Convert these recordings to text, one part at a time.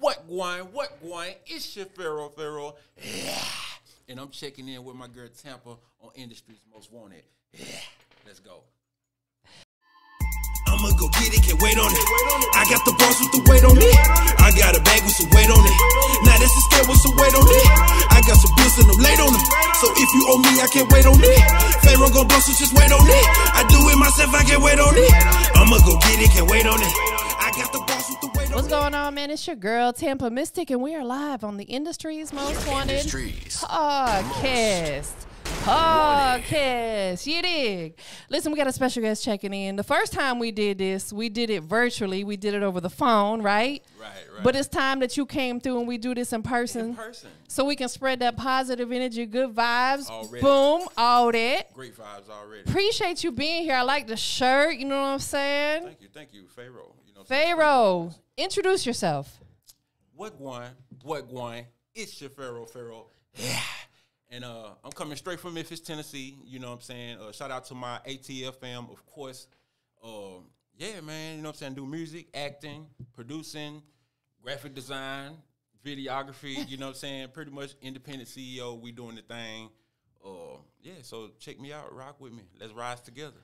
What going? It's your Fayro. Yeah. And I'm checking in with my girl Tampa on Industry's Most Wanted. Yeah. Let's go. I'ma go get it, can't wait on it. I got the boss with the weight on it. I got a bag with some weight on it. Now this is scale with some weight on it. I got some bills and I'm late on them. So if you owe me, I can't wait on it. Fayro gon' blow, so just wait on it. I do it myself, I can't wait on it. I'ma go get it, can't wait on it. I got the boss with the weight on it. What's going on, man? It's your girl, TampaMystic, and we are live on the Industry's Most Wanted podcast. You dig? Listen, we got a special guest checking in. The first time we did this, we did it virtually. We did it over the phone, right? Right. But it's time that you came through and we do this in person. So we can spread that positive energy, good vibes. Already. Boom, all that. Great vibes already. Appreciate you being here. I like the shirt. You know what I'm saying? Thank you, Fayro. You know, Fayro, introduce yourself. What going? It's your Fayro. Yeah. And I'm coming straight from Memphis, Tennessee. You know what I'm saying? Shout out to my ATL fam, of course. Yeah, man, you know what I'm saying? Do music, acting, producing, graphic design, videography, you know what I'm saying? Pretty much independent CEO. We doing the thing. Yeah, so check me out. Rock with me. Let's rise together.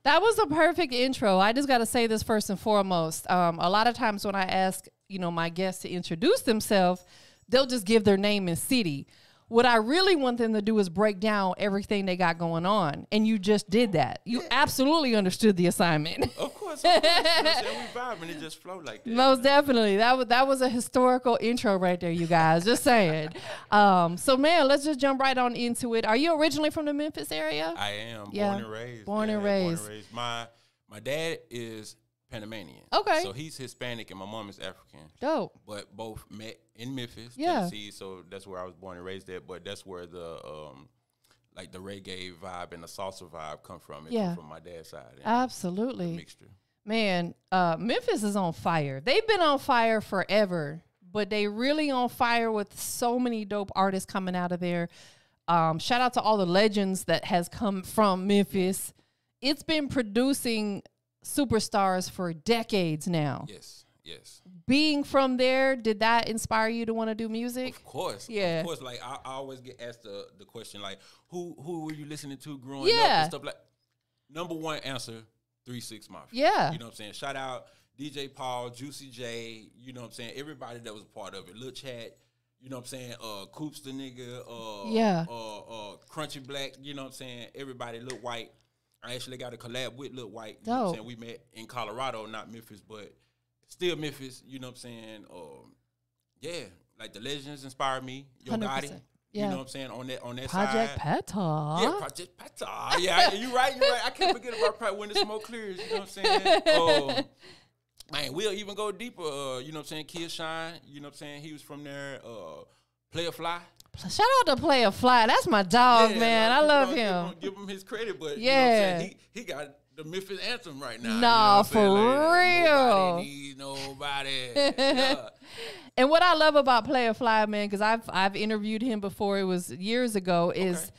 That was a perfect intro. I just got to say this first and foremost. A lot of times when I ask, my guests to introduce themselves, they'll just give their name and city. What I really want them to do is break down everything they got going on. And you just did that. You absolutely understood the assignment. Of course. You know what I'm saying? We vibe and it just flow like that. Most definitely. That was a historical intro right there, you guys. Just saying. So, man, let's just jump right on into it. Are you originally from the Memphis area? I am. Yeah. Born and raised. Born and raised. My dad is Panamanian. Okay. So he's Hispanic and my mom is African. Dope. But both met in Memphis, Yeah. Tennessee. So that's where I was born and raised at. But that's where the like the reggae vibe and the salsa vibe come from. It come from my dad's side. Absolutely. The mixture. Man, Memphis is on fire. They've been on fire forever, but they really on fire with so many dope artists coming out of there. Shout out to all the legends that has come from Memphis. It's been producing superstars for decades now. Yes. Being from there, did that inspire you to want to do music? Of course. Yeah. Of course. Like I always get asked the question like, who were you listening to growing up and stuff like. Number one answer, 3 6 Mafia. Yeah. You know what I'm saying? Shout out DJ Paul, Juicy J, you know what I'm saying? Everybody that was a part of it. Lil Chat, you know what I'm saying? Coops the nigga, Crunchy Black, you know what I'm saying? Everybody, Lil White. I actually got a collab with Lil White. You know what I'm saying? We met in Colorado, not Memphis, but still Memphis, you know what I'm saying? Yeah, like the legends inspired me. Yo Gotti, you know what I'm saying? On that Project side. Petah. Yeah, Project Petah. Yeah, you're right. I can't forget about When the Smoke Clears, you know what I'm saying? Man, we'll even go deeper. You know what I'm saying? Kid Shine, you know what I'm saying? He was from there. Player Fly. Shout out to Player Fly. That's my dog, man. I love him. Give him his credit, but yeah, you know what I'm saying? He got the Memphis anthem right now. Nah, you know for real. Nobody needs nobody. Yeah. And what I love about Player Fly, man, because I've interviewed him before, it was years ago, is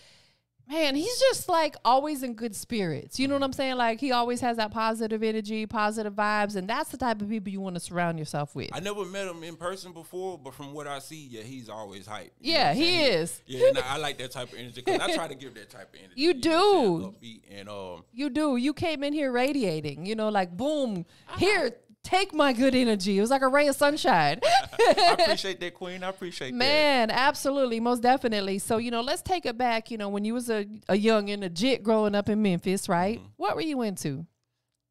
man, he's just like always in good spirits. You know what I'm saying? Like he always has that positive energy, positive vibes, and that's the type of people you want to surround yourself with. I never met him in person before, but from what I see, yeah, he's always hype. Yeah, he is. Yeah, and I like that type of energy because I try to give that type of energy. You do. Upbeat and you do. You came in here radiating. You know, like boom, here. Take my good energy. It was like a ray of sunshine. I appreciate that, Queen. I appreciate that. Man, absolutely. Most definitely. So, let's take it back. When you was a young and a jit growing up in Memphis, right? What were you into?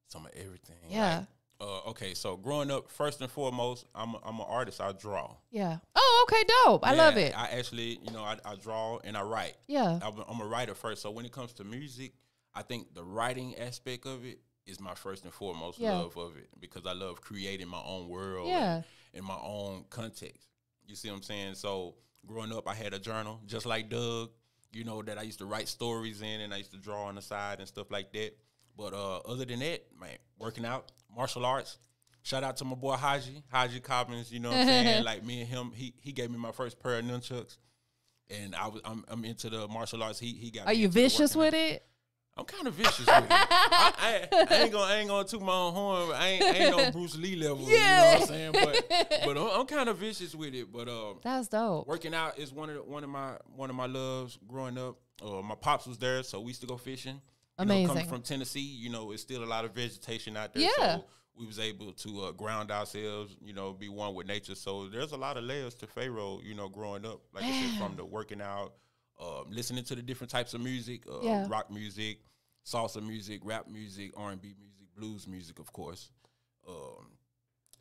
Some of everything. Yeah. Like, okay, so growing up, first and foremost, I'm an artist. I draw. Yeah. Oh, okay, dope. I love it. I actually, I draw and I write. Yeah. I'm a writer first. So when it comes to music, I think the writing aspect of it is my first and foremost love of it because I love creating my own world in my own context. You see what I'm saying? So growing up, I had a journal just like Doug, that I used to write stories in and I used to draw on the side and stuff like that. But other than that, man, working out, martial arts. Shout out to my boy Haji Cobbins, you know what I'm saying? Like me and him, he gave me my first pair of nunchucks. And I'm into the martial arts. He got. Are you vicious with it? I'm kind of vicious with it. I ain't gonna toot my own horn. I ain't no Bruce Lee level. Yeah. You know what I'm saying? But I'm kind of vicious with it. But that's dope. Working out is one of my loves growing up. My pops was there, so we used to go fishing. Amazing. Coming from Tennessee, it's still a lot of vegetation out there. Yeah. So we was able to ground ourselves, be one with nature. So there's a lot of layers to Fayro, growing up. Like I said, from the working out, listening to the different types of music, rock music, salsa music, rap music, R&B music, blues music, of course.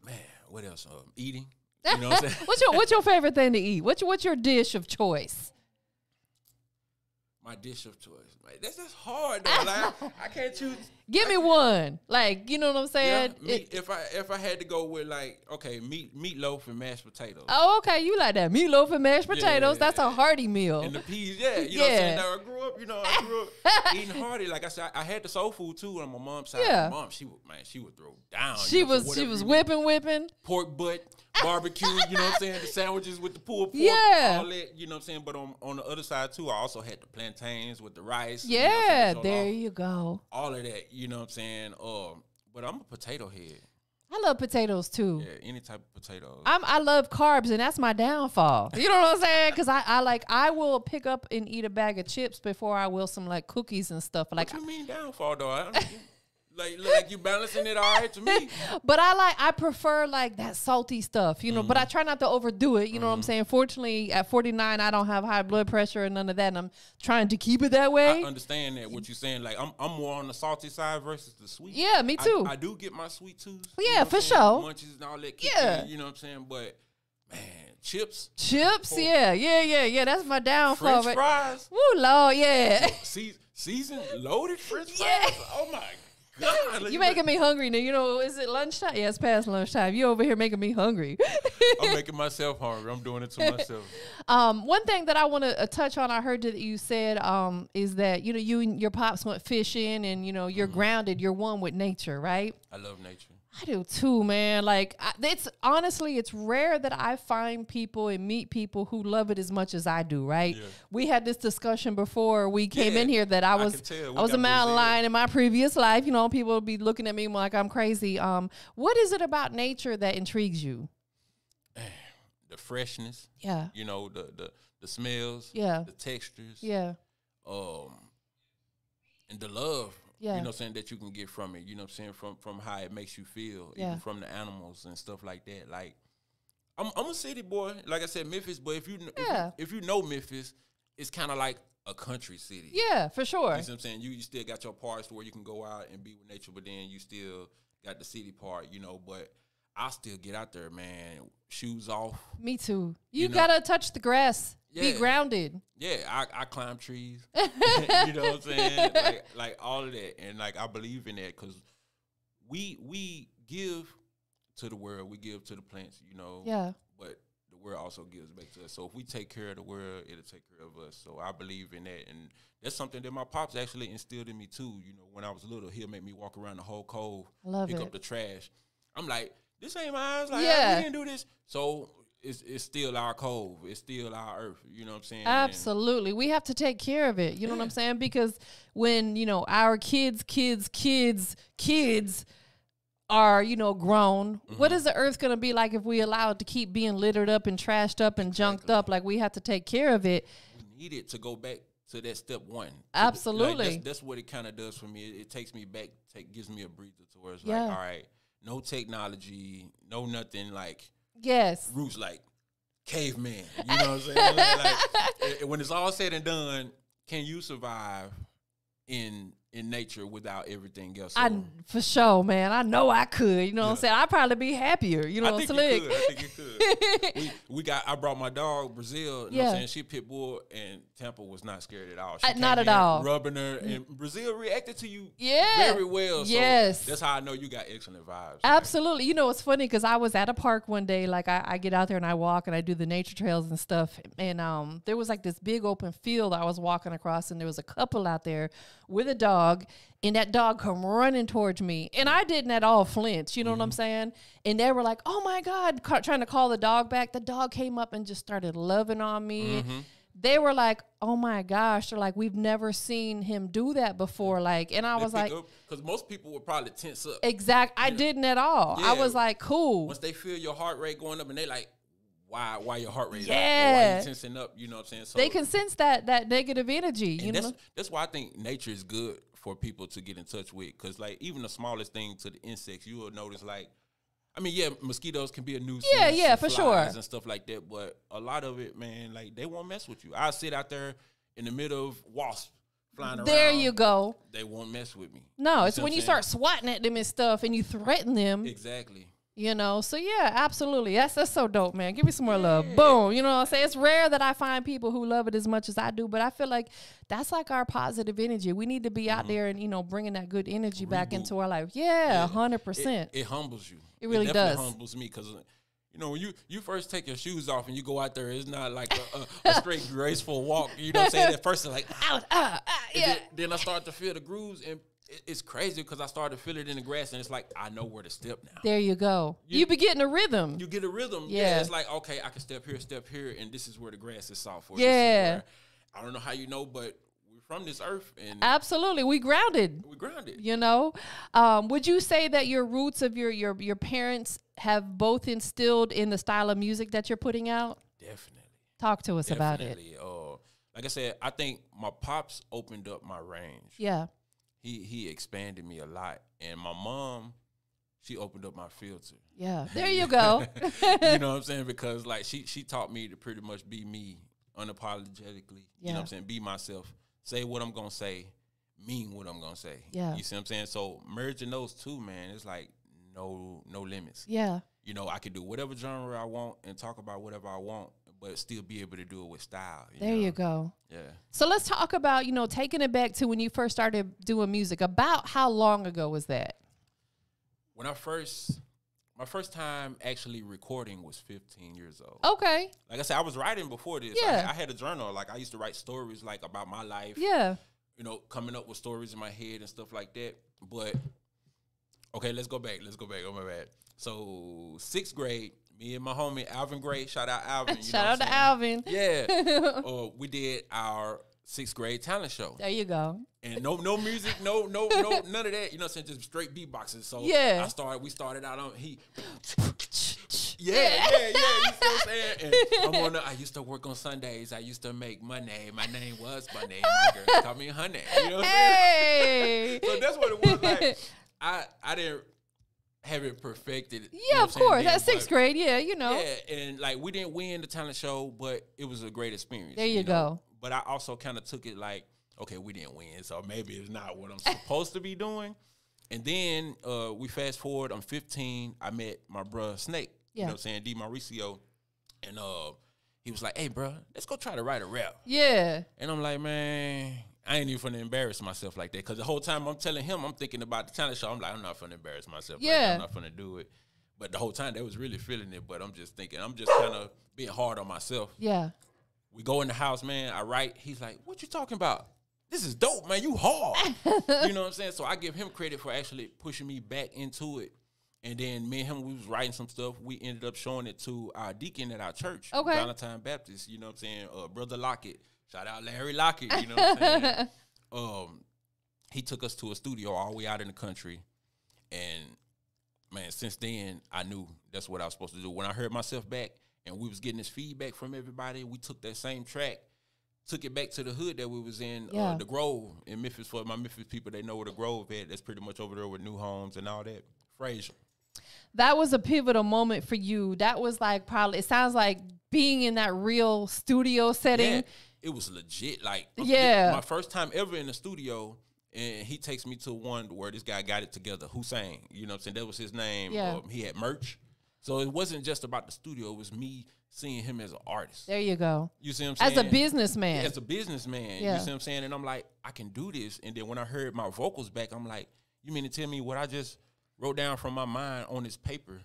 Man, what else? Eating. You know what I'm saying? What's your favorite thing to eat? What's your dish of choice? My dish of choice. Like, that's hard though. Like, I can't choose. Give me one. Like, you know what I'm saying? Yeah, if I had to go with meatloaf and mashed potatoes. Oh, okay. You like that meatloaf and mashed potatoes? That's a hearty meal. And the peas, you know what I'm saying? Now, I grew up, eating hearty. Like I said, I had the soul food too on my mom's side. Yeah. My mom, she would throw down. She was whipping. Pork butt, barbecue, you know what I'm saying? The sandwiches with the pulled pork, all that, you know what I'm saying? But on the other side too, I also had the plantains with the rice. Yeah, there you go. All of that, you know what I'm saying? But I'm a potato head. I love potatoes too. Yeah, any type of potatoes. I love carbs, and that's my downfall. You know what I'm saying? Because I will pick up and eat a bag of chips before I will some like cookies and stuff. Like, what you mean downfall though? Like you balancing it all right to me. But I prefer like that salty stuff, but I try not to overdo it. You know what I'm saying? Fortunately, at 49, I don't have high blood pressure and none of that. And I'm trying to keep it that way. I understand that what you're saying. Like I'm more on the salty side versus the sweet. Yeah, me too. I do get my sweet tooth. Yeah, for sure. Munchies and all that. Yeah. You know what I'm saying? But man, chips. Yeah. That's my downfall. French fries. Woo, Lord, yeah. Seasoned loaded French fries. Yeah. Oh my God. You making me hungry now. Is it lunchtime? Yeah, it's past lunchtime. You over here making me hungry. I'm making myself hungry. I'm doing it to myself. One thing that I want to touch on, I heard that you said is that, you and your pops went fishing and, you're grounded. You're one with nature, right? I love nature. I do too, man. Like, it's rare that I find people and meet people who love it as much as I do, right? Yeah. We had this discussion before we came in here that I was a mountain lion in my previous life. People would be looking at me like I'm crazy. What is it about nature that intrigues you? The freshness. Yeah. The smells. Yeah. The textures. Yeah. And the love. Yeah. You know what I'm saying, that you can get from it, you know what I'm saying, from how it makes you feel, even from the animals and stuff like that. Like, I'm a city boy, like I said, Memphis, but if you know Memphis, it's kind of like a country city. Yeah, for sure. You know what I'm saying? You still got your parts where you can go out and be with nature, but then you still got the city part, but I still get out there, man, shoes off. Me too. You gotta touch the grass. Yeah. Be grounded. Yeah, I climb trees. You know what I'm saying? Like all of that. And like I believe in that because we give to the world, we give to the plants, Yeah. But the world also gives back to us. So if we take care of the world, it'll take care of us. So I believe in that. And that's something that my pops actually instilled in me too. When I was little, he'll make me walk around the whole cove, pick up the trash. I'm like, this ain't mine. Like, we didn't do this. So it's still our cove. It's still our earth. You know what I'm saying? Absolutely. We have to take care of it. You know what I'm saying? Because when, our kids are, grown, what is the earth going to be like if we allow it to keep being littered up and trashed up and junked up? Like, we have to take care of it. We need it to go back to that step one. Absolutely. Like, that's what it kind of does for me. It takes me back, gives me a breather towards like, all right, no technology, no nothing like. Yes. Roots like caveman. You know what I'm saying? like, when it's all said and done, can you survive in nature without everything else? For sure, man. I know I could. You know what I'm saying? I'd probably be happier. You know what I'm saying? I think you could. I brought my dog, Brazil. You know what I'm saying? She pit bull, and Tampa was not scared at all. She not at all. Rubbing her, and Brazil reacted to you very well. So yes. That's how I know you got excellent vibes. Absolutely. Right? It's funny because I was at a park one day. Like, I get out there and I walk and I do the nature trails and stuff. And there was like this big open field I was walking across, and there was a couple out there with a dog, and that dog come running towards me, and I didn't at all flinch. You know what I'm saying? And they were like, "Oh my God!" Trying to call the dog back. The dog came up and just started loving on me. they were like, oh my gosh, they're like, we've never seen him do that before. Like, and I was like, because most people would probably tense up. Exact. I didn't at all. I was like, cool. Once they feel your heart rate going up and they like, why your heart rate is up? Why you tensing up? You know what I'm saying? So they can sense that negative energy. You know, that's why I think nature is good for people to get in touch with. Because like even the smallest thing to the insects, you will notice like, I mean, yeah, mosquitoes can be a nuisance. Yeah, for sure. And stuff like that. But a lot of it, man, like they won't mess with you. I sit out there in the middle of wasps flying around. There you go. They won't mess with me. No, it's when you start swatting at them and stuff and you threaten them. Exactly. You know, so yeah, absolutely. That's so dope, man. Give me some more love. Boom. You know what I'm saying? It's rare that I find people who love it as much as I do, but I feel like that's like our positive energy. We need to be out there and, you know, bringing that good energy back into our life. Yeah, 100%. It humbles you. It really does. It humbles me because, you know, when you first take your shoes off and you go out there, it's not like a straight graceful walk. You know what I'm saying? At first, it's like, yeah. Then I start to feel the grooves and it's crazy because I started to feel it in the grass, and it's like I know where to step now. There you go. You be getting a rhythm. You get a rhythm. Yeah. It's like, okay, I can step here, and this is where the grass is soft. Yeah. I don't know how you know, but we're from this earth. And absolutely. We grounded. You know? Would you say that your roots of your parents have both instilled in the style of music that you're putting out? Definitely. Talk to us about it. Like I said, I think my pops opened up my range. Yeah. He expanded me a lot. And my mom, she opened up my filter. Yeah. There you go. You know what I'm saying? Because like she taught me to pretty much be me unapologetically. You know what I'm saying? Be myself. Say what I'm gonna say, mean what I'm gonna say. Yeah. You see what I'm saying? So merging those two, man, it's like no limits. Yeah. You know, I can do whatever genre I want and talk about whatever I want, but still be able to do it with style. You go. Yeah. So let's talk about, you know, taking it back to when you first started doing music. About how long ago was that? When my first time actually recording was 15 years old. Okay. Like I said, I was writing before this. Yeah. I had a journal. Like I used to write stories like about my life. Yeah. You know, coming up with stories in my head and stuff like that. But okay, let's go back. Oh my bad. So 6th grade, me and my homie Alvin Gray, shout out Alvin. Shout out to Alvin. Yeah. We did our 6th grade talent show. There you go. And no music, no, none of that. You know what I'm saying? Just straight beatboxing. So yeah. We started out on Yeah. You see what I'm saying? And I used to work on Sundays. I used to make money. My name was Money. My girl called me Honey. You know what I'm saying? So that's what it was like. I didn't have it perfected. Yeah, of course. That's 6th grade. Yeah, you know. Yeah, and like we didn't win the talent show, but it was a great experience. There you go. But I also kind of took it like, okay, we didn't win, so maybe it's not what I'm supposed to be doing. And then we fast forward. I'm 15. I met my bruh Snake. Yeah. You know what I'm saying? D. Mauricio. And he was like, hey, bro, let's go try to write a rap. Yeah. And I'm like, man, I ain't even finna embarrass myself like that. Because the whole time I'm telling him, I'm thinking about the talent show. I'm like, I'm not finna embarrass myself. Yeah. Like that. I'm not finna do it. But the whole time they was really feeling it. But I'm just thinking, I'm just kind of being hard on myself. Yeah. We go in the house, man. I write. He's like, what you talking about? This is dope, man. You hard. You know what I'm saying? So I give him credit for actually pushing me back into it. And then me and him, we was writing some stuff. We ended up showing it to our deacon at our church, Valentine Baptist. You know what I'm saying? Brother Lockett. Shout out Larry Lockett. You know what I'm saying? He took us to a studio all the way out in the country. And, man, since then, I knew that's what I was supposed to do. When I heard myself back and we was getting this feedback from everybody, we took that same track, took it back to the hood that we was in, the Grove in Memphis. For my Memphis people, they know where the Grove is. That's pretty much over there with New Homes and all that. Frazier. That was a pivotal moment for you. That was like probably, it sounds like being in that real studio setting. Yeah, it was legit. Like, my first time ever in the studio, and he takes me to one where this guy got it together, Hussein. You know what I'm saying? That was his name. Yeah. He had merch. So it wasn't just about the studio. It was me seeing him as an artist. There you go. You see what I'm saying? As a businessman. Yeah, as a businessman. Yeah. You see what I'm saying? And I'm like, I can do this. And then when I heard my vocals back, I'm like, you mean to tell me what I just wrote down from my mind on this paper,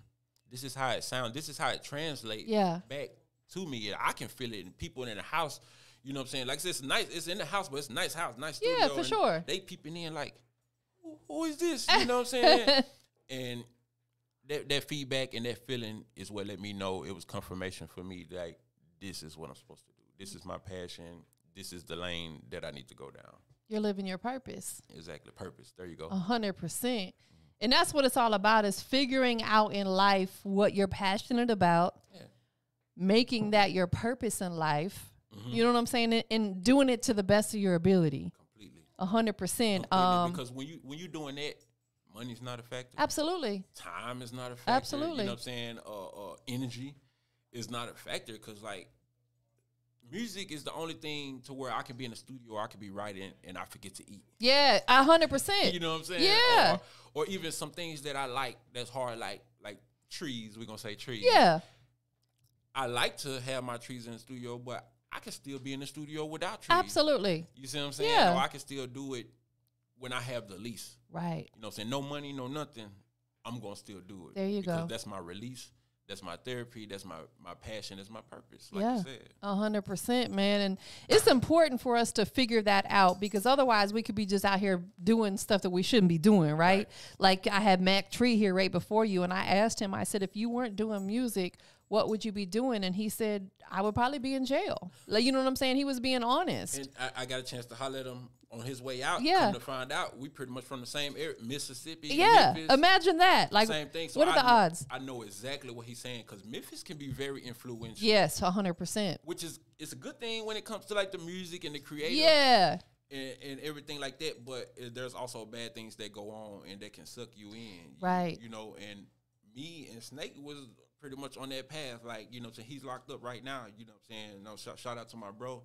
this is how it sounds, this is how it translates back to me. I can feel it. And people in the house, you know what I'm saying? Like, it's nice, it's in the house, but it's a nice house, nice studio. Yeah, for sure. They peeping in like, who is this? You know what I'm saying? And that feedback and that feeling is what let me know it was confirmation for me, like, this is what I'm supposed to do. This is my passion. This is the lane that I need to go down. You're living your purpose. Exactly. Purpose. There you go. 100%. And that's what it's all about, is figuring out in life what you're passionate about, making that your purpose in life. You know what I'm saying? And doing it to the best of your ability. Completely. 100%. Because when you're doing that, money's not a factor. Absolutely. Time is not a factor. Absolutely. You know what I'm saying? Energy is not a factor, because like music is the only thing to where I can be in the studio or I can be writing and I forget to eat. Yeah, 100%. You know what I'm saying? Yeah. Or even some things that I like that's hard, like trees. We're gonna say trees. Yeah. I like to have my trees in the studio, but I can still be in the studio without trees. Absolutely. You see what I'm saying? Yeah. Or I can still do it when I have the lease. Right. You know what I'm saying? No money, no nothing. I'm going to still do it. There you go. That's my release. That's my therapy. That's my passion. That's my purpose, like you said. 100%, man. And it's important for us to figure that out, because otherwise we could be just out here doing stuff that we shouldn't be doing, right? Like I had Mac Tree here right before you, and I asked him, I said, if you weren't doing music, what would you be doing? And he said, I would probably be in jail. Like, you know what I'm saying? He was being honest. And I got a chance to holler at him on his way out. Yeah. Come to find out, we pretty much from the same area, Mississippi. Yeah. Memphis, Imagine that. Like, same thing. So what are the odds? I know exactly what he's saying, because Memphis can be very influential. Yes, 100%. Which is, it's a good thing when it comes to like the music and the creative. Yeah. And everything like that. But there's also bad things that go on and that can suck you in. Right. You know, and me and Snake was pretty much on that path. Like, you know, so he's locked up right now. You know what I'm saying? No, shout out to my bro.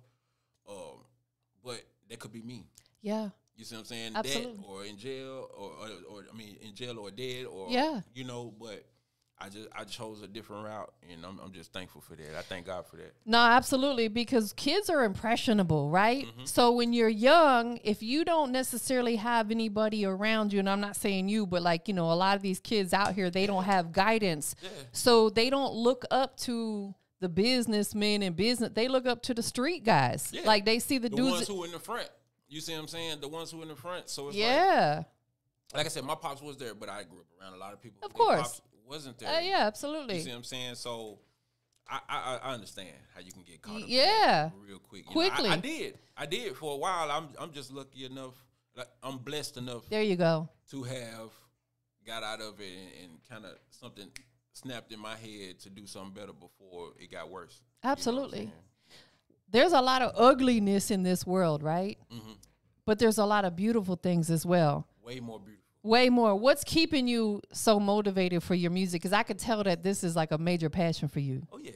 But that could be me. Yeah. You see what I'm saying? Absolutely. That or in jail or I mean in jail or dead or you know, but I chose a different route, and I'm just thankful for that. I thank God for that. No, absolutely, because kids are impressionable, right? So when you're young, if you don't necessarily have anybody around you, and I'm not saying you, but like, you know, a lot of these kids out here, they don't have guidance. So they don't look up to the businessmen and business. They look up to the street guys. Like they see the dudes. Ones who in the front. You see what I'm saying? The ones who in the front. So it's like I said, my pops was there, but I grew up around a lot of people. Of course. Pops wasn't there. Yeah, absolutely. You see what I'm saying? So I understand how you can get caught up in Yeah. that real quick. You Quickly. know, I did for a while. I'm just lucky enough. Like, I'm blessed enough There you go. to have got out of it and kind of something snapped in my head to do something better before it got worse. Absolutely. You know what I'm saying? There's a lot of ugliness in this world, right? But there's a lot of beautiful things as well. Way more beautiful. Way more. What's keeping you so motivated for your music? Because I could tell that this is like a major passion for you. Oh, yeah.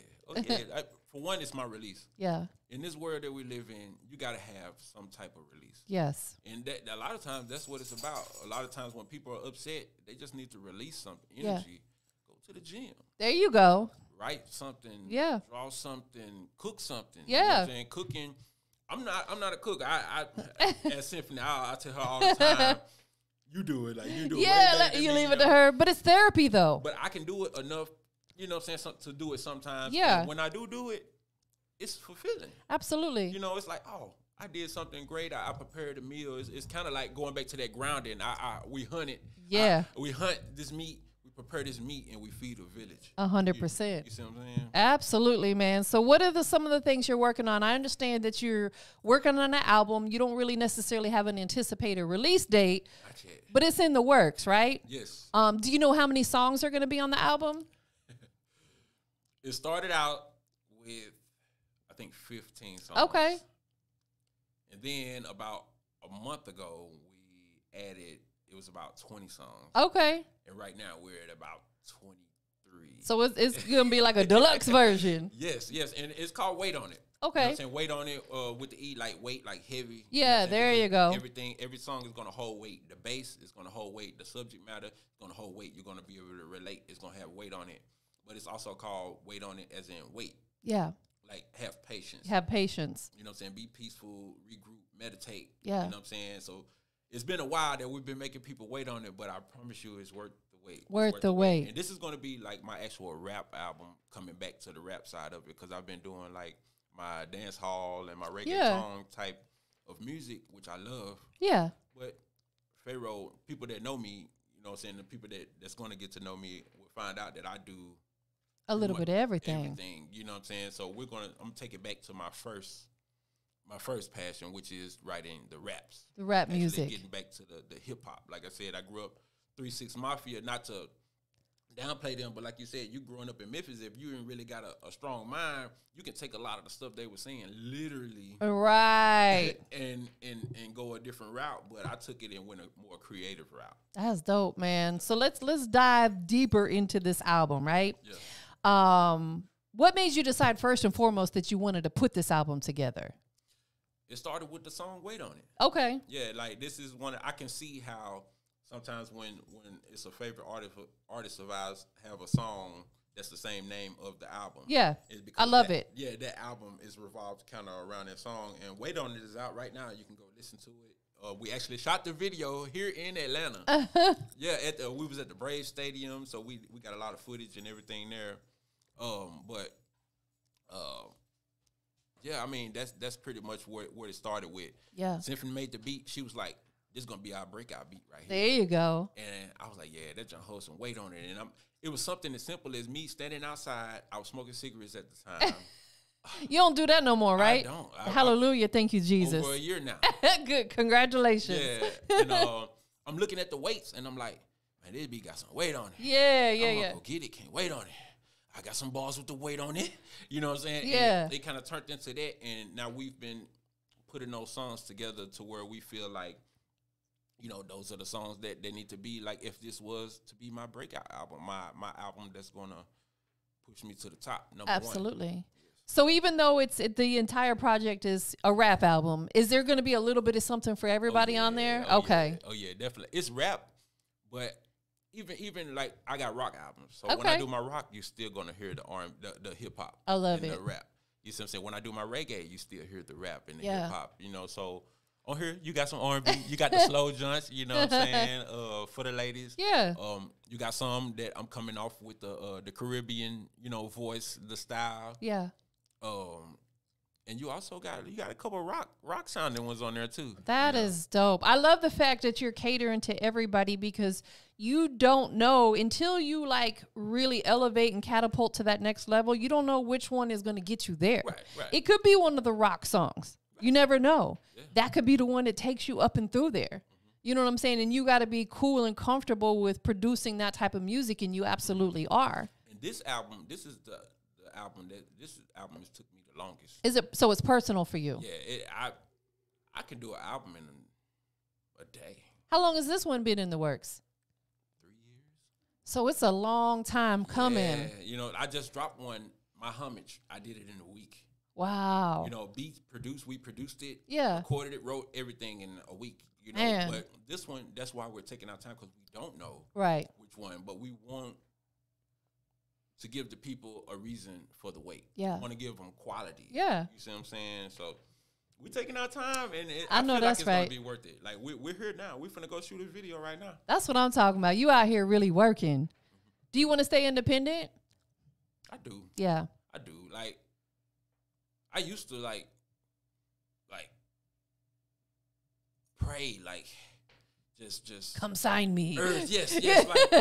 For one, it's my release. Yeah. In this world that we live in, you got to have some type of release. Yes. And that, a lot of times, that's what it's about. A lot of times when people are upset, they just need to release some energy. Go to the gym. There you go. Write something. Yeah. Draw something. Cook something. Yeah. You know what I'm saying? Cooking. I'm not a cook. I at Symphony, I tell her all the time, you do it. Like, you do it. Yeah, you leave it to her. But it's therapy, though. But I can do it enough, you know what I'm saying, to do it sometimes. Yeah. And when I do it, it's fulfilling. Absolutely. You know, it's like, oh, I did something great. I prepared a meal. It's kind of like going back to that grounding. We hunt it. Yeah. We hunt this meat. We prepare this meat, and we feed a village. 100%. You see what I'm saying? Absolutely, man. So what are some of the things you're working on? I understand that you're working on an album. You don't really necessarily have an anticipated release date, but it's in the works, right? Yes. Do you know how many songs are going to be on the album? It started out with, I think, 15 songs. Okay. And then about a month ago, we added, it was about 20 songs. Okay. And right now, we're at about 23. So it's going to be like a deluxe version. Yes. And it's called Weight on It. Okay. You know what I'm saying? Weight on it with the E, like weight, like heavy. Yeah, you know there you go. Every song is going to hold weight. The bass is going to hold weight. The subject matter is going to hold weight. You're going to be able to relate. It's going to have weight on it. But it's also called Weight on It as in wait. Yeah. Like, have patience. Have patience. You know what I'm saying? Be peaceful, regroup, meditate. Yeah. You know what I'm saying? So it's been a while that we've been making people wait on it, but I promise you it's worth the wait. Worth the wait. And this is going to be like my actual rap album, coming back to the rap side of it, because I've been doing like my dance hall and my reggaeton type of music, which I love. Yeah. But Fayro, people that know me, you know what I'm saying, the people that's going to get to know me will find out that I do A little bit of everything. Everything, you know what I'm saying? So I'm gonna take it back to my first passion, which is writing the raps. The rap music. Getting back to the hip hop. Like I said, I grew up 3 6 Mafia, not to downplay them, but like you said, you growing up in Memphis, if you ain't really got a strong mind, you can take a lot of the stuff they were saying literally, right, and go a different route. But I took it and went a more creative route. That's dope, man. So let's dive deeper into this album, right? Yeah. What made you decide first and foremost that you wanted to put this album together? It started with the song "Wait on It." Okay. Yeah, like this is one I can see how. Sometimes when it's a favorite artist of ours have a song that's the same name of the album. Yeah, I love it. Yeah, that album is revolved kind of around that song. And Wait On It is out right now. You can go listen to it. We actually shot the video here in Atlanta. Yeah, we was at the Braves Stadium, so we got a lot of footage and everything there. Yeah, I mean that's pretty much where it started with. Yeah, Symphony made the beat. She was like, this is gonna be our breakout beat right here. There you go. And I was like, yeah, that John holds some weight on it. And it was something as simple as me standing outside. I was smoking cigarettes at the time. You don't do that no more, right? I don't. Hallelujah. Thank you, Jesus. Over a year now. Good. Congratulations. Yeah. And I'm looking at the weights and I'm like, man, this beat got some weight on it. Yeah. I'm gonna go get it. Can't wait on it. I got some balls with the weight on it. You know what I'm saying? Yeah. And they kind of turned into that. And now we've been putting those songs together to where we feel like, you know, those are the songs that they need to be. Like, if this was to be my breakout album, my album that's going to push me to the top, number Absolutely. one. So even though the entire project is a rap album, is there going to be a little bit of something for everybody on there? Okay. Yeah. Oh, yeah, definitely. It's rap, but even like I got rock albums. So when I do my rock, you're still going to hear the hip-hop. I love and it. the rap. You see what I'm saying? When I do my reggae, you still hear the rap and the hip-hop, you know, so... On here, you got some R&B. You got the slow joints, you know what I'm saying, for the ladies. Yeah. You got some that I'm coming off with the Caribbean, you know, voice, the style. Yeah. And you also got a couple rock sounding ones on there too. That is dope. I love the fact that you're catering to everybody because you don't know until you like really elevate and catapult to that next level. You don't know which one is going to get you there. Right. It could be one of the rock songs. You never know. Yeah. That could be the one that takes you up and through there. Mm-hmm. You know what I'm saying? And you got to be cool and comfortable with producing that type of music, and you absolutely are. And this album, this is the album has took me the longest. Is it so? It's personal for you? Yeah, I can do an album in a day. How long has this one been in the works? 3 years. So it's a long time coming. Yeah, you know, I just dropped one. My homage, I did it in a week. Wow. You know, we produced it, yeah, recorded it, wrote everything in a week, you know. Man. But this one, that's why we're taking our time because we don't know which one. But we want to give the people a reason for the wait. Yeah. We want to give them quality. Yeah. You see what I'm saying? So we're taking our time, and I know feel that's like it's right. going to be worth it. Like, we're here now. We're finna go shoot a video right now. That's what I'm talking about. You out here really working. Do you want to stay independent? I do. Yeah. I do. Like, I used to like pray, like just come sign me. Yes. Like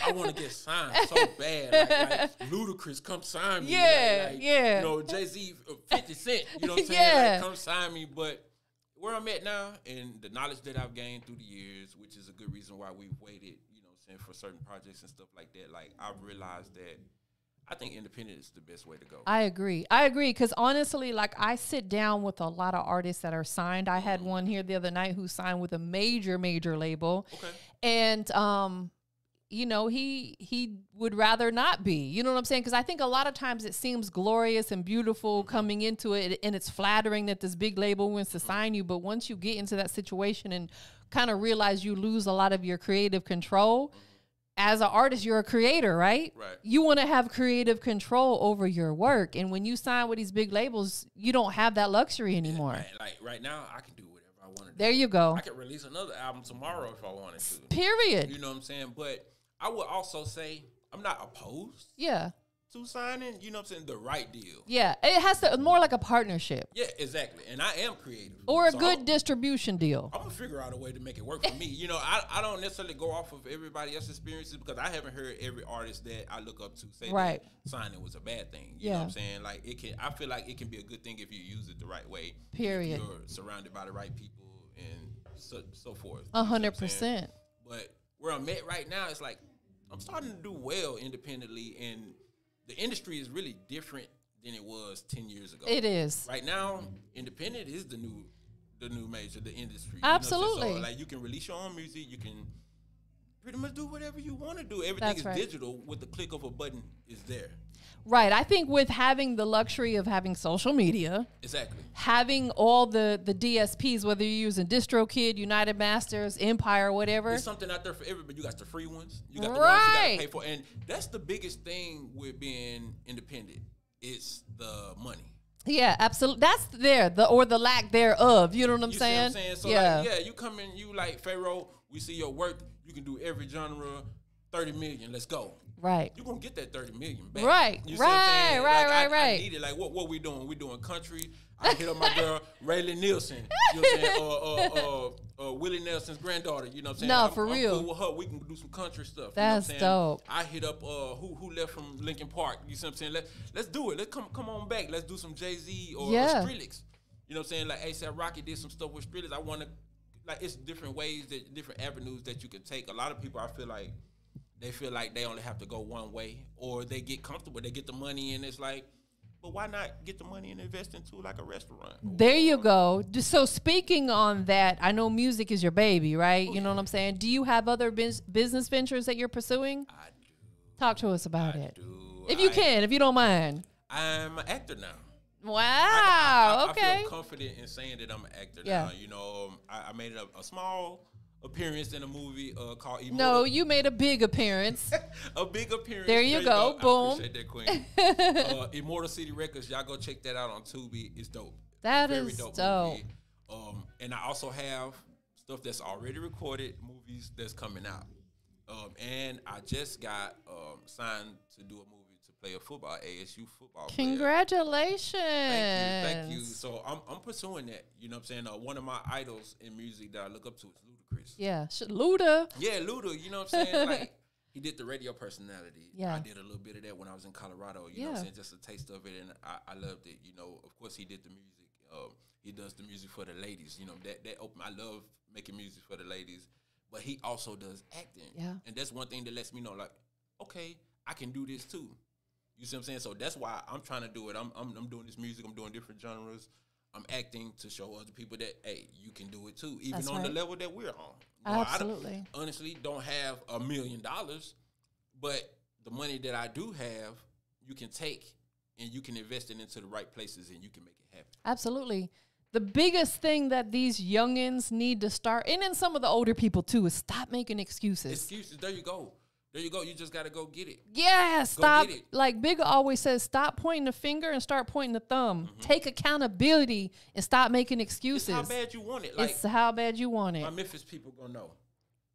I want to get signed so bad. Like Ludacris, come sign me. Yeah. You know, Jay-Z, 50 Cent. You know what I'm saying? Yeah. Like, come sign me. But where I'm at now, and the knowledge that I've gained through the years, which is a good reason why we've waited, you know what I'm saying, for certain projects and stuff like that. Like, I've realized that I think independent is the best way to go. I agree because honestly, like I sit down with a lot of artists that are signed. I had one here the other night who signed with a major label. Okay. And you know, he would rather not be. You know what I'm saying? Because I think a lot of times it seems glorious and beautiful coming into it, and it's flattering that this big label wants to sign you. But once you get into that situation and kind of realize you lose a lot of your creative control. As an artist, you're a creator, right? Right. You want to have creative control over your work. And when you sign with these big labels, you don't have that luxury anymore. Man, like right now, I can do whatever I want to do. There you go. I could release another album tomorrow if I wanted to. Period. You know what I'm saying? But I would also say I'm not opposed to signing, you know what I'm saying, the right deal. Yeah, it has to more like a partnership. Yeah, exactly. And I am creative. Or a good distribution deal. I'm going to figure out a way to make it work for me. You know, I don't necessarily go off of everybody else's experiences because I haven't heard every artist that I look up to say that signing was a bad thing. You know what I'm saying? Like, I feel like it can be a good thing if you use it the right way. Period. If you're surrounded by the right people and so forth. 100%. But where I'm at right now, it's like I'm starting to do well independently, and the industry is really different than it was 10 years ago. It is. Right now, independent is the new major, the industry. Absolutely. You know, so, like, you can release your own music, you can pretty much do whatever you want to do. Everything is digital. With the click of a button is there. Right. I think with having the luxury of having social media, having all the DSPs, whether you're using DistroKid, United Masters, Empire, whatever. There's something out there for everybody. You got the free ones. You got the ones you got to pay for. And that's the biggest thing with being independent. It's the money. Yeah, absolutely. That's or the lack thereof. You know what I'm saying? See what I'm saying? So, like, you come in, you like, Fayro, we see your work. You can do every genre, 30 million. Let's go. Right. You're going to get that 30 million back. Right. You see what I'm saying? Right. I need it. Like, what we doing? We doing country. I hit up my girl, Raylan Nielsen. You know what I'm saying? Willie Nelson's granddaughter. You know what I'm saying? No, for real. I'm cool with her. We can do some country stuff. That's dope. I hit up who left from Lincoln Park. You see what I'm saying? Let's do it. Let's come on back. Let's do some Jay-Z or Skrillex. You know what I'm saying? Like A$AP Rocky did some stuff with Skrillex. I want to, like, it's different ways, different avenues that you can take. A lot of people, I feel like, they feel like they only have to go one way, or they get comfortable. They get the money, and it's like, but why not get the money and invest into like a restaurant? There you go. So speaking on that, I know music is your baby, right? You know what I'm saying? Do you have other business ventures that you're pursuing? I do. Talk to us about it. If you can, if you don't mind. I'm an actor now. Wow. Okay. I feel confident in saying that I'm an actor now. You know, I made a small appearance in a movie called Immortal. No, you made a big appearance. A big appearance. There you go. Boom. I appreciate that, Queen. Immortal City Records. Y'all go check that out on Tubi. It's dope. That is dope. Movie. And I also have stuff that's already recorded, movies that's coming out. And I just got signed to do a movie to play a football, ASU football player. Congratulations. Thank you. So I'm pursuing that. You know what I'm saying? One of my idols in music that I look up to is Ludacris. Yeah. Luda. Yeah, Luda. You know what I'm saying? Like, he did the radio personality. Yeah. I did a little bit of that when I was in Colorado. You know what I'm saying? Just a taste of it, and I loved it. You know, of course, he did the music. He does the music for the ladies. You know, that open. I love making music for the ladies. But he also does acting. Yeah. And that's one thing that lets me know, like, okay, I can do this too. You see what I'm saying? So that's why I'm trying to do it. I'm doing this music. I'm doing different genres. I'm acting to show other people that, hey, you can do it too, even on the level that we're on. Absolutely. I honestly don't have $1 million, but the money that I do have, you can take and you can invest it into the right places and you can make it happen. Absolutely. The biggest thing that these youngins need to start, and then some of the older people too, is stop making excuses. Excuses. There you go. There you go. You just got to go get it. Yeah, stop. Like Big always says, stop pointing the finger and start pointing the thumb. Mm-hmm. Take accountability and stop making excuses. It's how bad you want it. Like, it's how bad you want it. My Memphis people going to know.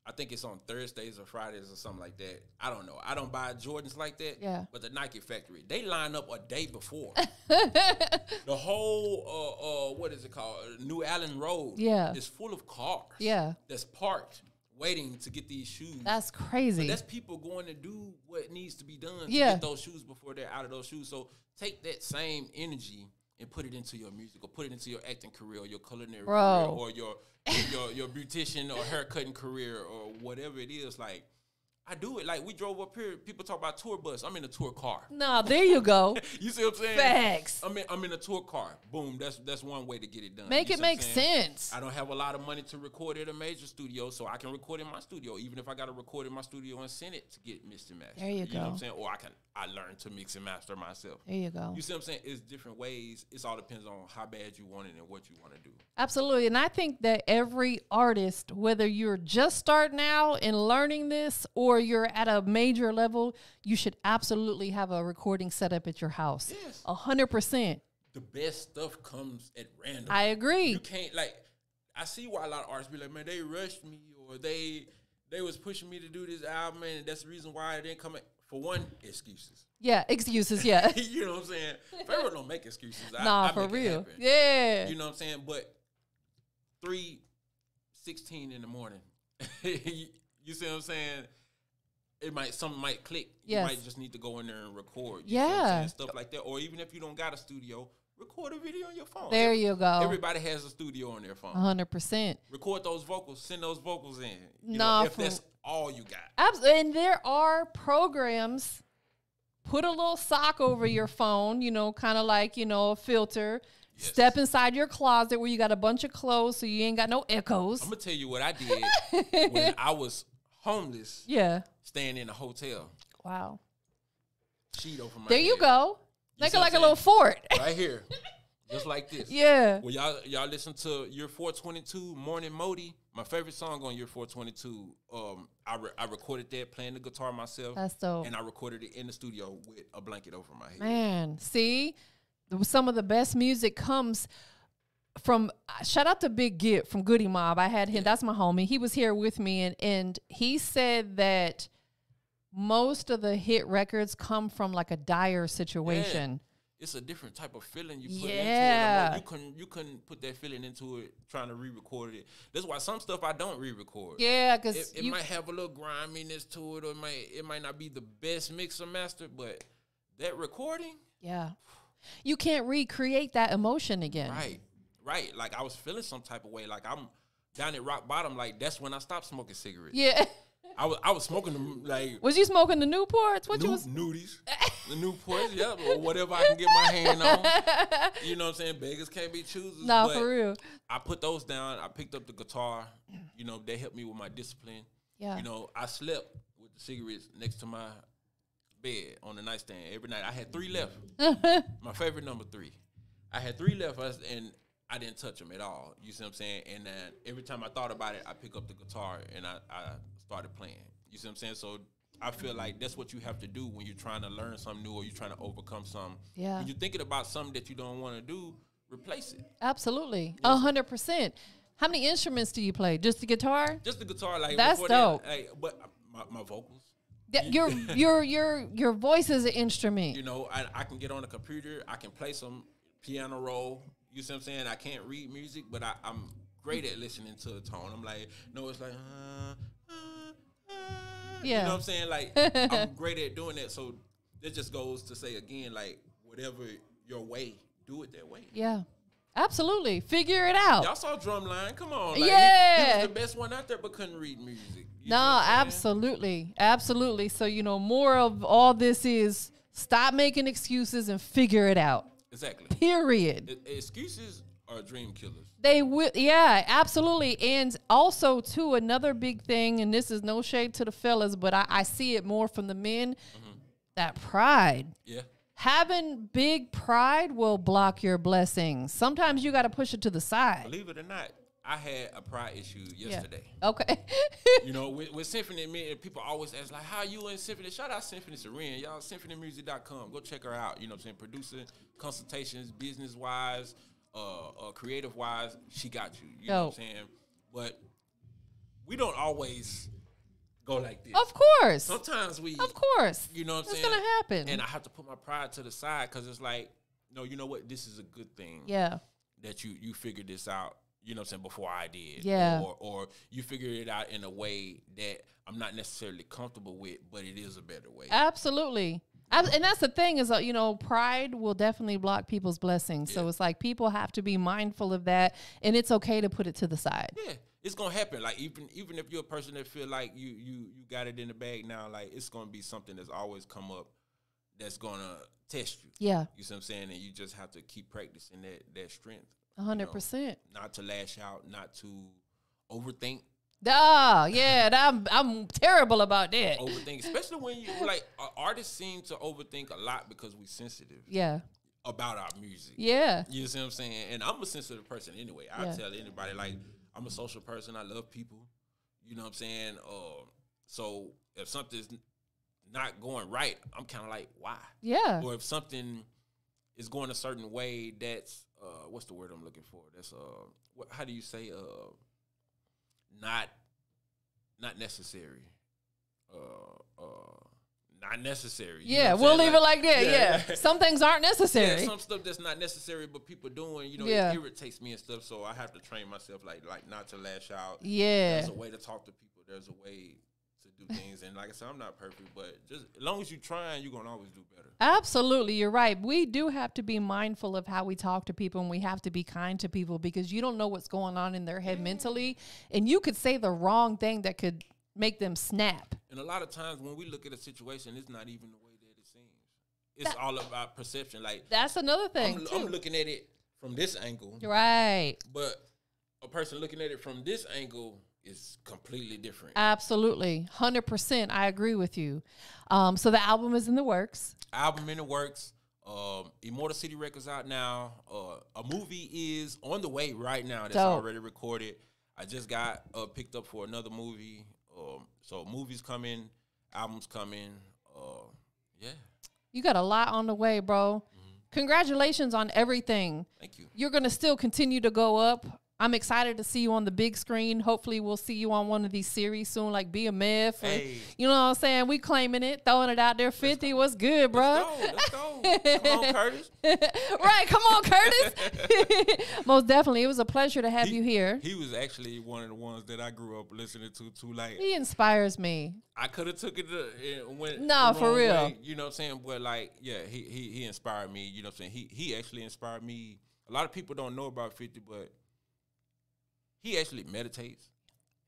I think it's on Thursdays or Fridays or something like that. I don't know. I don't buy Jordans like that. Yeah. But the Nike factory, they line up a day before. The whole, what is it called? New Allen Road. Yeah. Is full of cars. Yeah. That's parked, waiting to get these shoes. That's crazy. But that's people going to do what needs to be done to get those shoes before they're out of those shoes. So take that same energy and put it into your music, or put it into your acting career, or your culinary career, or your beautician or haircutting career, or whatever it is. Like, I do it. Like, we drove up here. People talk about tour bus. I'm in a tour car. No, there you go. You see what I'm saying? Facts. I'm in a tour car. Boom. That's one way to get it done. Make it make sense. I don't have a lot of money to record at a major studio, so I can record in my studio, even if I got to record in my studio and send it to get mixed and mastered. There you go. You know what I'm saying? Or I learn to mix and master myself. There you go. You see what I'm saying? It's different ways. It all depends on how bad you want it and what you want to do. Absolutely. And I think that every artist, whether you're just starting out and learning this or you're at a major level, you should absolutely have a recording setup at your house. Yes. 100%. The best stuff comes at random. I agree. You can't, like, I see why a lot of artists be like, man, they rushed me, or they was pushing me to do this album, and that's the reason why I didn't come in. for one, excuses. Yeah, excuses, yeah. You know what I'm saying? Fayro don't make excuses. I for real. Yeah. You know what I'm saying? But 3:16 in the morning, you see what I'm saying? Something might click. Yes. You might just need to go in there and record. You know what I'm saying? Stuff like that. Or even if you don't got a studio, record a video on your phone. There you go. Everybody has a studio on their phone. 100%. Record those vocals. Send those vocals in. If that's all you got. Absolutely. And there are programs. Put a little sock over your phone, kind of like, a filter. Yes. Step inside your closet where you got a bunch of clothes so you ain't got no echoes. I'm going to tell you what I did when I was homeless. Yeah. Staying in a hotel. Wow. Sheet over my There head. You go. Make it like a little fort. Right here. Just like this. Yeah. Well, y'all listen to Year 422, Morning Modi. My favorite song on Year 422. I recorded that playing the guitar myself. That's dope. And I recorded it in the studio with a blanket over my head. Man, see? Some of the best music comes from, shout out to Big Gip from Goodie Mob. I had him, that's my homie. He was here with me, and he said that most of the hit records come from like a dire situation. Yeah. It's a different type of feeling you put into it. You couldn't put that feeling into it trying to re-record it. That's why some stuff I don't re-record. Yeah, because it might have a little griminess to it, or it might not be the best mix or master, but that recording, you can't recreate that emotion again. Right. Like I was feeling some type of way. Like I'm down at rock bottom. Like that's when I stopped smoking cigarettes. Yeah. I was smoking them like. Was you smoking the Newports? Nudies, the Newports, yeah, or whatever I can get my hand on. You know what I'm saying? Beggars can't be choosers. No, for real. I put those down. I picked up the guitar. They helped me with my discipline. Yeah. I slept with the cigarettes next to my bed on the nightstand every night. I had 3 left. My favorite number 3. I had 3 left, and I didn't touch them at all. You see what I'm saying? And then every time I thought about it, I pick up the guitar and I started playing. You see what I'm saying? So I feel like that's what you have to do when you're trying to learn something new or you're trying to overcome something. Yeah. When you're thinking about something that you don't want to do, replace it. Absolutely. 100%. How many instruments do you play? Just the guitar? Just the guitar. Like that's dope. But my vocals. Your voice is an instrument. I can get on the computer. I can play some piano roll. You see what I'm saying? I can't read music, but I'm great at listening to the tone. I'm like, no, it's like, yeah. You know what I'm saying? Like, I'm great at doing that. So it just goes to say again, like, whatever your way, do it that way. Yeah. Absolutely. Figure it out. Y'all saw Drumline. Come on. Like, yeah. he was the best one out there, but couldn't read music. No, absolutely. Absolutely. So, more of all this is stop making excuses and figure it out. Exactly. Period. Excuses are dream killers. They will. Yeah, absolutely. And also, too, another big thing, and this is no shade to the fellas, but I see it more from the men, that pride. Yeah. Having big pride will block your blessings. Sometimes you got to push it to the side. Believe it or not, I had a pride issue yesterday. Yeah. Okay. With Symphony, people always ask, like, how you in Symphony? Shout out Symphony Serene. Y'all, symphonymusic.com. Go check her out. You know what I'm saying? Producing, consultations, business-wise, creative-wise, she got you. You know what I'm saying? But we don't always go like this. Of course. Sometimes we. Of course. You know what I'm saying? It's going to happen. And I have to put my pride to the side because it's like, no, you know what? This is a good thing. Yeah. That you figured this out. You know what I'm saying, before I did. Yeah. Or you figure it out in a way that I'm not necessarily comfortable with, but it is a better way. Absolutely. And that's the thing is, pride will definitely block people's blessings. Yeah. So it's like people have to be mindful of that, and it's okay to put it to the side. Yeah, it's going to happen. Like, even if you're a person that feel like you got it in the bag now, like, it's going to be something that's always come up that's going to test you. Yeah. You see what I'm saying? And you just have to keep practicing that strength. 100%. Not to lash out, not to overthink. I'm terrible about that. Overthink, especially when artists seem to overthink a lot because we sensitive. Yeah. About our music. Yeah. You see what I'm saying? And I'm a sensitive person anyway. I tell anybody, like, I'm a social person. I love people. You know what I'm saying? So if something's not going right, I'm kind of like, why? Yeah. Or if something is going a certain way that's what's the word I'm looking for? That's how do you say not necessary, not necessary. Yeah, we'll leave it like that. Yeah. Some things aren't necessary. Yeah, some stuff that's not necessary, but people doing, it irritates me and stuff. So I have to train myself, like not to lash out. Yeah. There's a way to talk to people. There's a way to do things. And like I said, I'm not perfect, but just as long as you're trying, you're going to always do better. Absolutely. You're right. We do have to be mindful of how we talk to people, and we have to be kind to people because you don't know what's going on in their head mentally. And you could say the wrong thing that could make them snap. And a lot of times when we look at a situation, it's not even the way that it seems. It's all about perception. Like that's another thing. I'm looking at it from this angle. Right. But a person looking at it from this angle is completely different. Absolutely. 100%. I agree with you. So the album is in the works. Album in the works. Immortal City Records out now. A movie is on the way right now that's already recorded. I just got picked up for another movie. So movies coming, albums coming. Yeah. You got a lot on the way, bro. Mm-hmm. Congratulations on everything. Thank you. You're going to still continue to go up. I'm excited to see you on the big screen. Hopefully we'll see you on one of these series soon, like Be a Myth. Hey. You know what I'm saying? We claiming it, throwing it out there. 50, what's good, bro? Let's go. Come on, Curtis. Right, come on, Curtis. Most definitely. It was a pleasure to have you here. He was actually one of the ones that I grew up listening to too. Like, he inspires me. I could have took it went for real. Way, you know what I'm saying? But like, yeah, he inspired me. You know what I'm saying? He actually inspired me. A lot of people don't know about 50, but he actually meditates.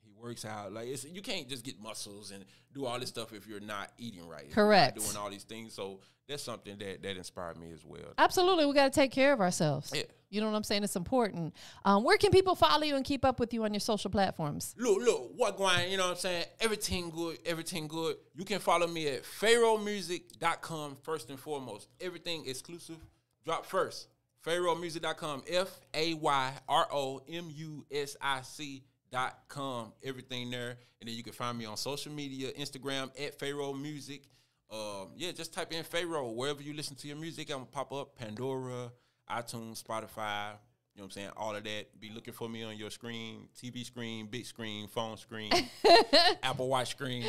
He works out. Like you can't just get muscles and do all this stuff if you're not eating right. Correct. Doing all these things. So that's something that inspired me as well. Absolutely. We got to take care of ourselves. Yeah. You know what I'm saying? It's important. Where can people follow you and keep up with you on your social platforms? Look, what going, you know what I'm saying? Everything good. You can follow me at FayroMusic.com first and foremost. Everything exclusive. Drop first. FayroMusic.com, FayroMusic.com, everything there. And then you can find me on social media, Instagram at Fayro Music. Just type in Fayro. Wherever you listen to your music, I'm going to pop up. Pandora, iTunes, Spotify, you know what I'm saying? All of that. Be looking for me on your screen, TV screen, big screen, phone screen, Apple Watch screen.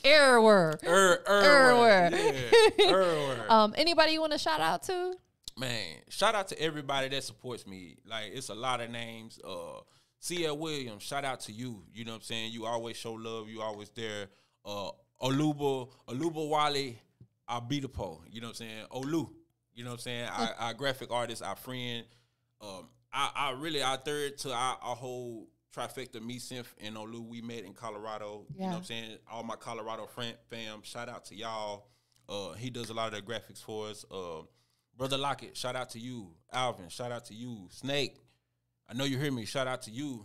Error word. Error word. Yeah, error word. Anybody you want to shout out to? Man, shout out to everybody that supports me. Like, it's a lot of names. C.L. Williams, shout out to you. You know what I'm saying? You always show love. You always there. Oluba Wale Abitapo. You know what I'm saying? Olu. You know what I'm saying? Our graphic artist, our friend. Our third to our whole trifecta, me, Synth, and Olu, we met in Colorado. Yeah. You know what I'm saying? All my Colorado fam, shout out to y'all. He does a lot of the graphics for us. Brother Lockett, shout out to you. Alvin, shout out to you. Snake, I know you hear me. Shout out to you.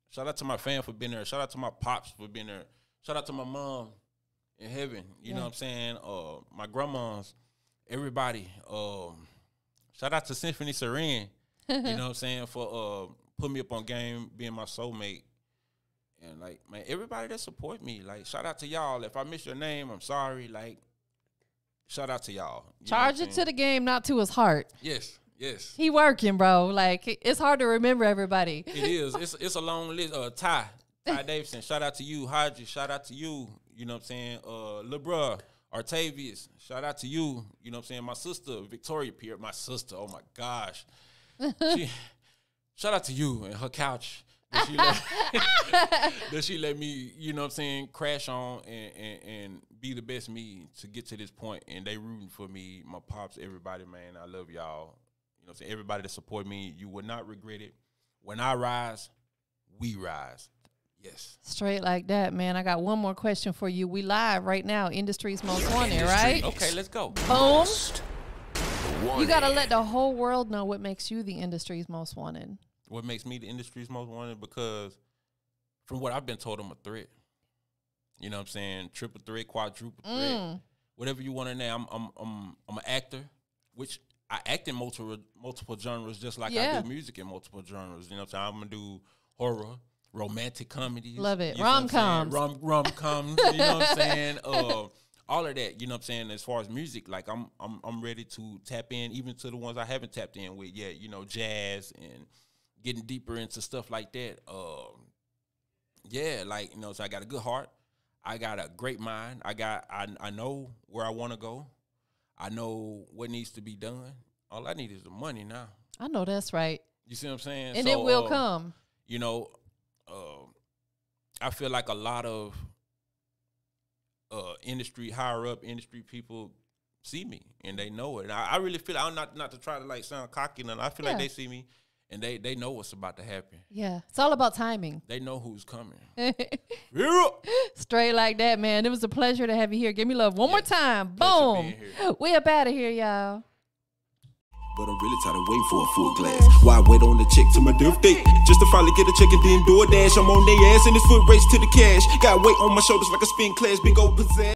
Shout out to my fam for being there. Shout out to my pops for being there. Shout out to my mom in heaven. You know what I'm saying? My grandmas, everybody. Shout out to Symphony Serene. You know what I'm saying? For putting me up on game, being my soulmate. And, like, man, everybody that support me, like, shout out to y'all. If I miss your name, I'm sorry. Like, shout out to y'all. Charge it to the game, not to his heart. Yes. He working, bro. Like, it's hard to remember everybody. It is. It's a long list. Ty Davidson, shout out to you. Haji, shout out to you. You know what I'm saying? LeBron, Artavius, shout out to you. You know what I'm saying? My sister, Victoria Pierre, my sister. Oh, my gosh. Shout out to you and her couch. That she let me, you know what I'm saying, crash on and be the best me to get to this point. And they rooting for me, my pops, everybody, man. I love y'all. You know what I'm saying? Everybody that support me, you will not regret it. When I rise, we rise. Yes. Straight like that, man. I got one more question for you. We live right now, Industry's Most Wanted, right? Okay, let's go. Boom. You got to let the whole world know what makes you the industry's most wanted. What makes me the industry's most wanted? Because from what I've been told, I'm a threat. You know what I'm saying? Triple threat, quadruple threat, whatever you want to name. I'm an actor, which I act in multiple genres, just like I do music in multiple genres. You know what I'm saying? I'm gonna do horror, romantic comedies. Love it. Rom-coms. Rom-coms. You know what I'm saying? All of that. You know what I'm saying? As far as music, like I'm ready to tap in, even to the ones I haven't tapped in with yet. You know, jazz and getting deeper into stuff like that. Like, you know, so I got a good heart. I got a great mind. I know where I want to go. I know what needs to be done. All I need is the money now. I know that's right. You see what I'm saying? And so, it will come. You know, I feel like a lot of higher up industry people see me and they know it. And I really feel, I'm not to try to like sound cocky, and I feel like they see me and they know what's about to happen. Yeah, it's all about timing. They know who's coming. Straight like that, man. It was a pleasure to have you here. Give me love one more time. Boom. We up out of here, y'all. But I'm really tired of waiting for a full glass. Why wait on the check to my death date? Just to finally get a check and then do a dash. I'm on their ass and this foot race to the cash. Got weight on my shoulders like a spin class, big old pizzazz.